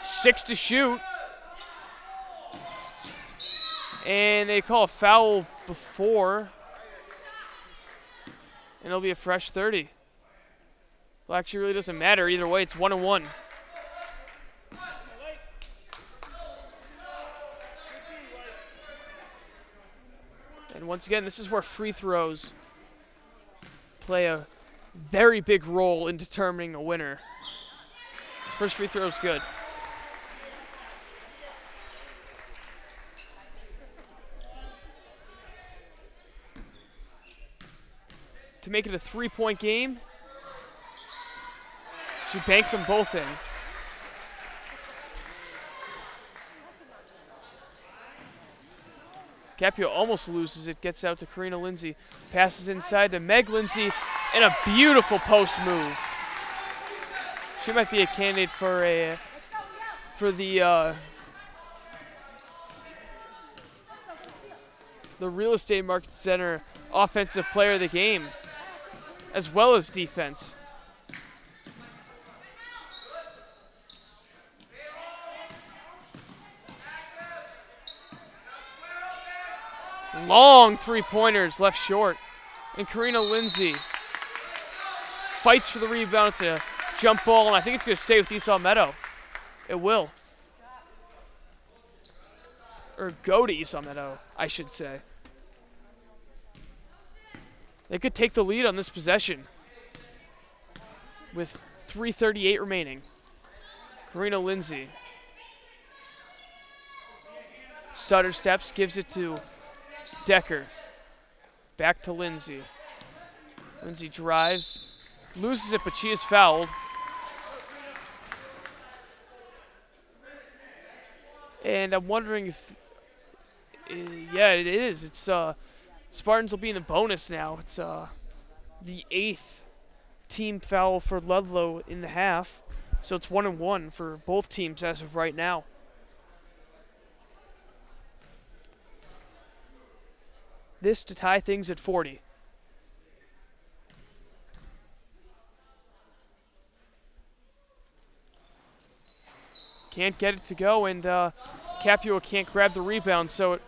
6 to shoot. And they call a foul before. And it'll be a fresh 30. Well, actually, really doesn't matter either way. It's 1-1. And once again, this is where free throws play a very big role in determining a winner. First free throw is good. To make it a 3-point game, she banks them both in. Capio almost loses it, gets out to Karina Lindsay, passes inside to Meg Lindsay, and a beautiful post move. She might be a candidate for the Real Estate Market Center Offensive Player of the Game, as well as defense. Long three-pointers left short. And Karina Lindsay fights for the rebound. It's a jump ball, and I think it's going to stay with Esau Meadow. It will. Or go to Esau Meadow, I should say. They could take the lead on this possession with 3:38 remaining. Karina Lindsay stutter steps, gives it to Decker. Back to Lindsay. Lindsay drives, loses it, but she is fouled. And I'm wondering if, yeah, it is. It's Spartans will be in the bonus now. It's the 8th team foul for Ludlow in the half, so it's 1-1 for both teams as of right now. This to tie things at 40. Can't get it to go, and Capua can't grab the rebound, so it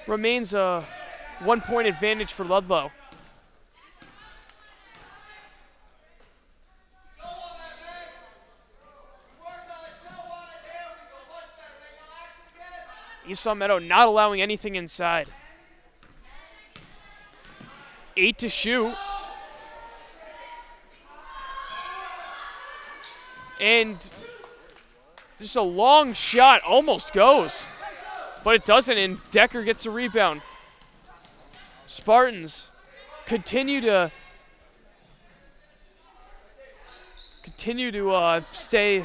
remains a 1-point advantage for Ludlow. Esau Meadow not allowing anything inside. 8 to shoot. And just a long shot, almost goes. But it doesn't, and Decker gets the rebound. Spartans continue to stay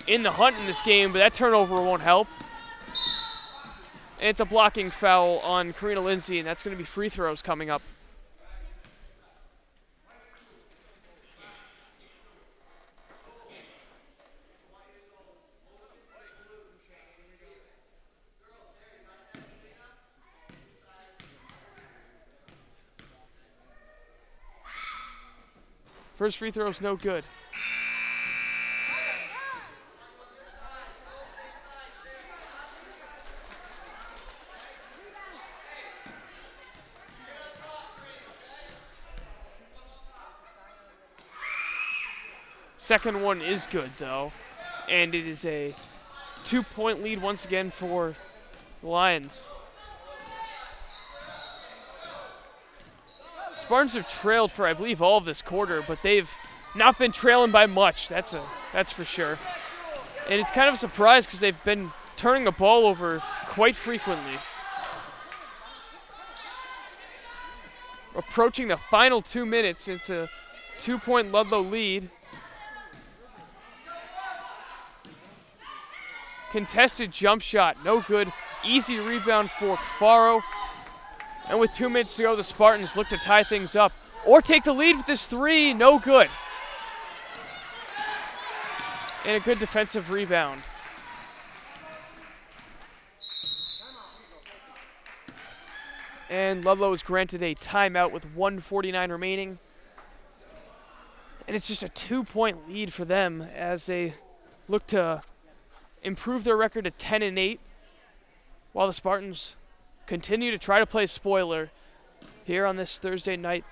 in the hunt in this game, but that turnover won't help. And it's a blocking foul on Karina Lindsay, and that's going to be free throws coming up. First free throw is no good. Second one is good, though, and it is a 2-point lead once again for the Lions. Spartans have trailed for, I believe, all of this quarter, but they've not been trailing by much. That's for sure. And it's kind of a surprise because they've been turning the ball over quite frequently. Approaching the final 2 minutes, it's a 2-point Ludlow lead. Contested jump shot, no good Easy rebound for Cafaro. And with 2 minutes to go, the Spartans look to tie things up or take the lead with this three. No good. And a good defensive rebound. And Ludlow is granted a timeout with 1:49 remaining. And it's just a 2-point lead for them as they look to improve their record to 10-8, while the Spartans continue to try to play spoiler here on this Thursday night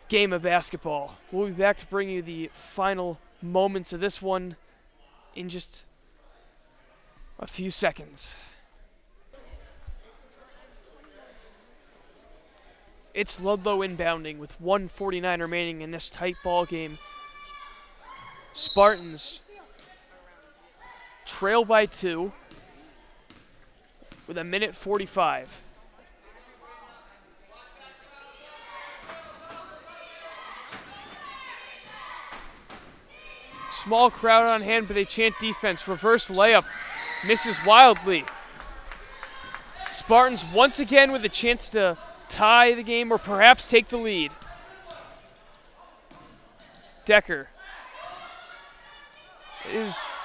game of basketball. We'll be back to bring you the final moments of this one in just a few seconds. It's Ludlow inbounding with 1:49 remaining in this tight ball game. Spartans trail by 2 with 1:45. Small crowd on hand, but they chant defense. Reverse layup misses wildly. Spartans once again with a chance to tie the game or perhaps take the lead. Decker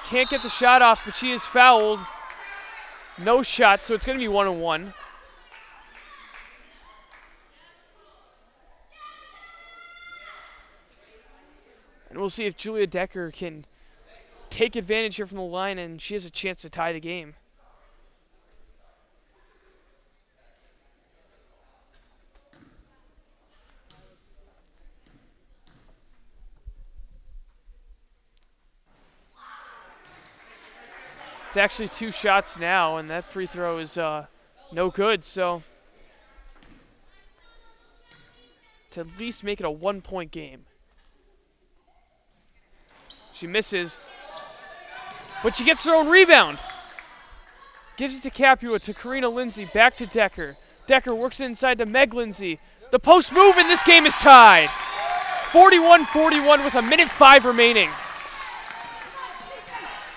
can't get the shot off, but she is fouled. No shot, so it's going to be 1-1. And we'll see if Julia Decker can take advantage here from the line, and she has a chance to tie the game. It's actually 2 shots now, and that free throw is no good, so to at least make it a 1-point game. She misses, but she gets her own rebound. Gives it to Capua, to Karina Lindsay, back to Decker. Decker works inside to Meg Lindsay. The post move, and this game is tied. 41-41 with 1:05 remaining.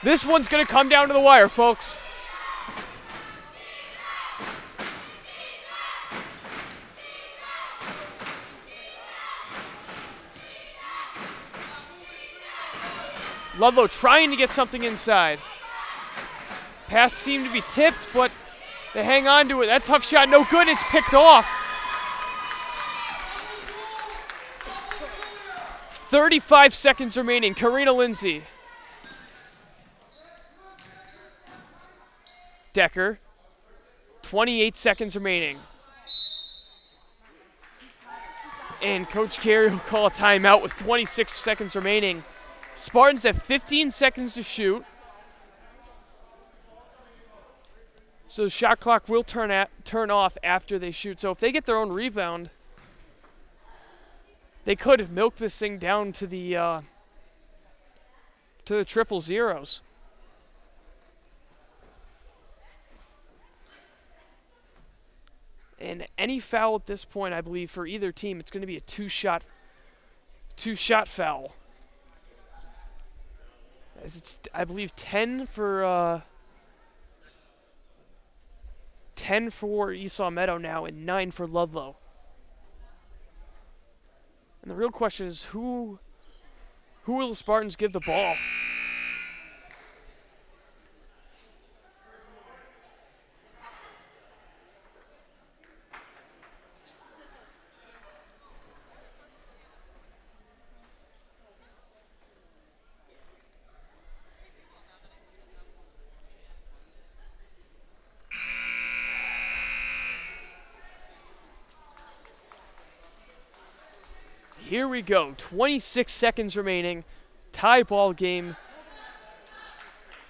This one's going to come down to the wire, folks. Ludlow trying to get something inside. Pass seemed to be tipped, but they hang on to it. That tough shot, no good. It's picked off. 35 seconds remaining. Karina Lindsay. Decker. 28 seconds remaining. And Coach Carey will call a timeout with 26 seconds remaining. Spartans have 15 seconds to shoot. So the shot clock will turn off after they shoot. So if they get their own rebound, they could milk this thing down to the triple zeros. And any foul at this point, I believe, for either team, it's going to be a two-shot foul. As it's, I believe, 10 for Esau Meadow now and 9 for Ludlow. And the real question is, who will the Spartans give the ball? Here we go, 26 seconds remaining, tie ball game,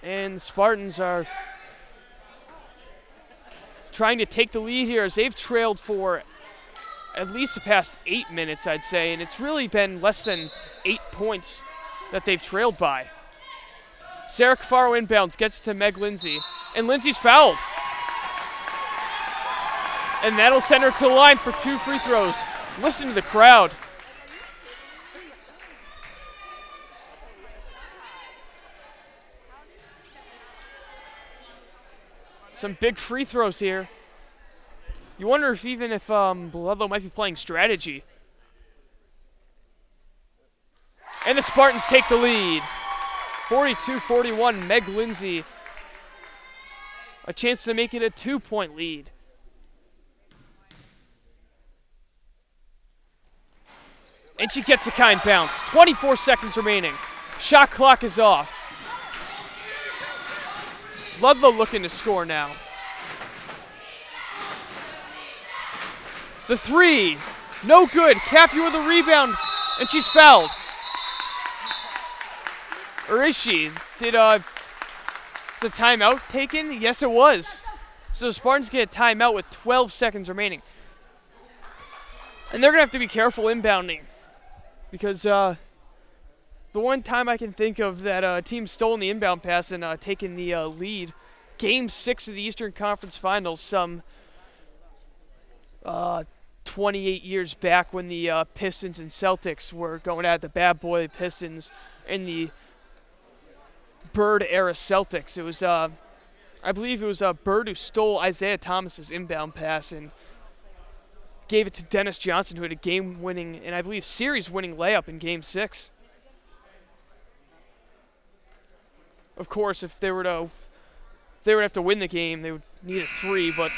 and the Spartans are trying to take the lead here as they've trailed for at least the past 8 minutes, I'd say, and it's really been less than 8 points that they've trailed by. Sarah Cafaro inbounds, gets to Meg Lindsay, and Lindsay's fouled. And that'll send her to the line for 2 free throws. Listen to the crowd. Some big free throws here. You wonder if Ludlow might be playing strategy. And the Spartans take the lead. 42-41, Meg Lindsay. A chance to make it a 2-point lead. And she gets a kind bounce. 24 seconds remaining. Shot clock is off. Ludlow looking to score now. The three, no good. Cappy with a rebound, and she's fouled. Or is she? Is a timeout taken? Yes, it was. So the Spartans get a timeout with 12 seconds remaining. And they're going to have to be careful inbounding. Because the one time I can think of that a team stolen the inbound pass and taken the lead, Game 6 of the Eastern Conference Finals, some 28 years back when the Pistons and Celtics were going at the bad boy Pistons in the Bird-era Celtics. It was, I believe it was Bird who stole Isaiah Thomas's inbound pass and gave it to Dennis Johnson, who had a game-winning and I believe series-winning layup in Game 6. Of course, if they would have to win the game, they would need a 3, but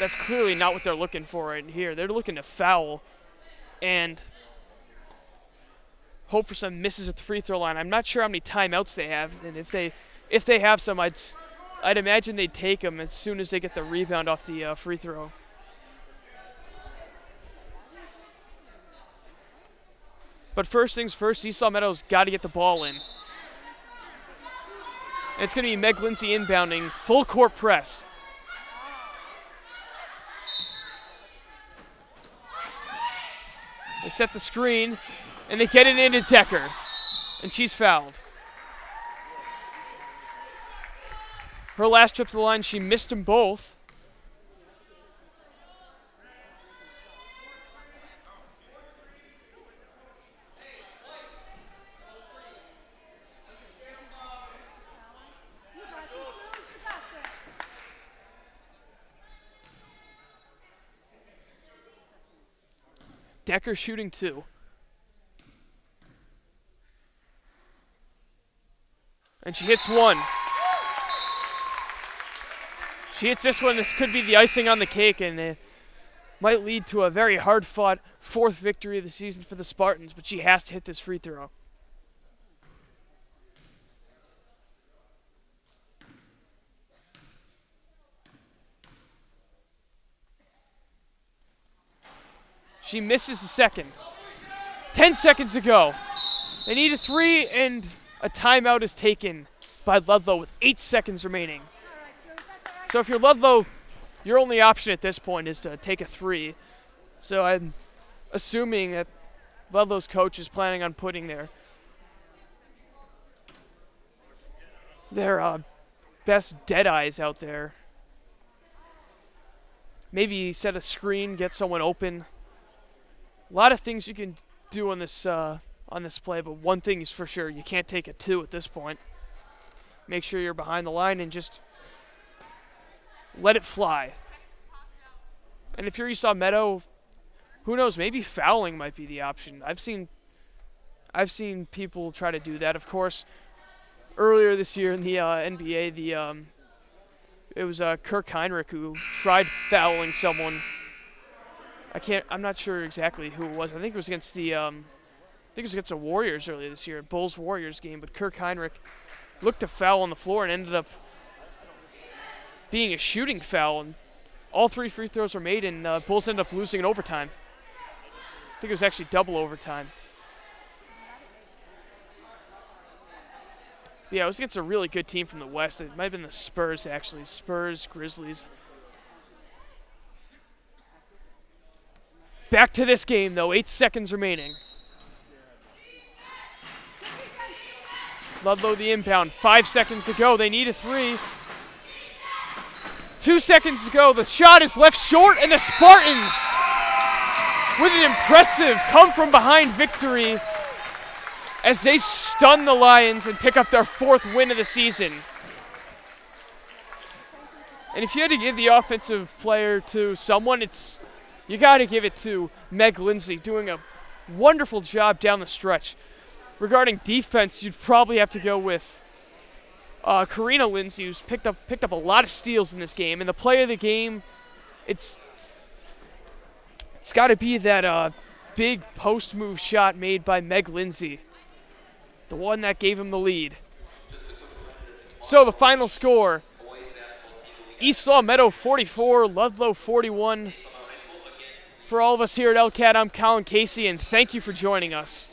that's clearly not what they're looking for right here. They're looking to foul and hope for some misses at the free throw line. I'm not sure how many timeouts they have, and if they have some, I'd imagine they'd take them as soon as they get the rebound off the free throw. But first things first, Esau Meadows got to get the ball in. And it's going to be Meg Lindsay inbounding, full court press. They set the screen, and they get it into Decker, and she's fouled. Her last trip to the line, she missed them both. Decker shooting 2. And she hits 1. She hits this one. This could be the icing on the cake, and it might lead to a very hard-fought 4th victory of the season for the Spartans, but she has to hit this free throw. She misses the second. 10 seconds to go. They need a 3, and a timeout is taken by Ludlow with 8 seconds remaining. So if you're Ludlow, your only option at this point is to take a 3. So I'm assuming that Ludlow's coach is planning on putting their best dead eyes out there. Maybe set a screen, get someone open. A lot of things you can do on this play, but one thing is for sure, you can't take a 2 at this point. Make sure you're behind the line and just let it fly. And if you're Esau Meadow, who knows, maybe fouling might be the option. I've seen people try to do that. Of course, earlier this year in the NBA, it was Kirk Heinrich who tried fouling someone. I'm not sure exactly who it was. I think it was against the Warriors earlier this year, Bulls-Warriors game. But Kirk Heinrich looked to foul on the floor and ended up being a shooting foul. And all 3 free throws were made, and Bulls ended up losing in overtime. I think it was actually double overtime. Yeah, it was against a really good team from the West. It might have been the Spurs, actually. Spurs, Grizzlies. Back to this game, though. 8 seconds remaining. Ludlow the inbound. 5 seconds to go. They need a 3. 2 seconds to go. The shot is left short, and the Spartans, with an impressive come-from-behind victory as they stun the Lions and pick up their 4th win of the season. And if you had to give the offensive player to someone, you got to give it to Meg Lindsay, doing a wonderful job down the stretch. Regarding defense, you'd probably have to go with Karina Lindsay, who's picked up a lot of steals in this game. And the player of the game, it's got to be that big post move shot made by Meg Lindsay, the one that gave him the lead. So the final score, East Long Meadow 44, Ludlow 41. For all of us here at LCAT, I'm Colin Casey, and thank you for joining us.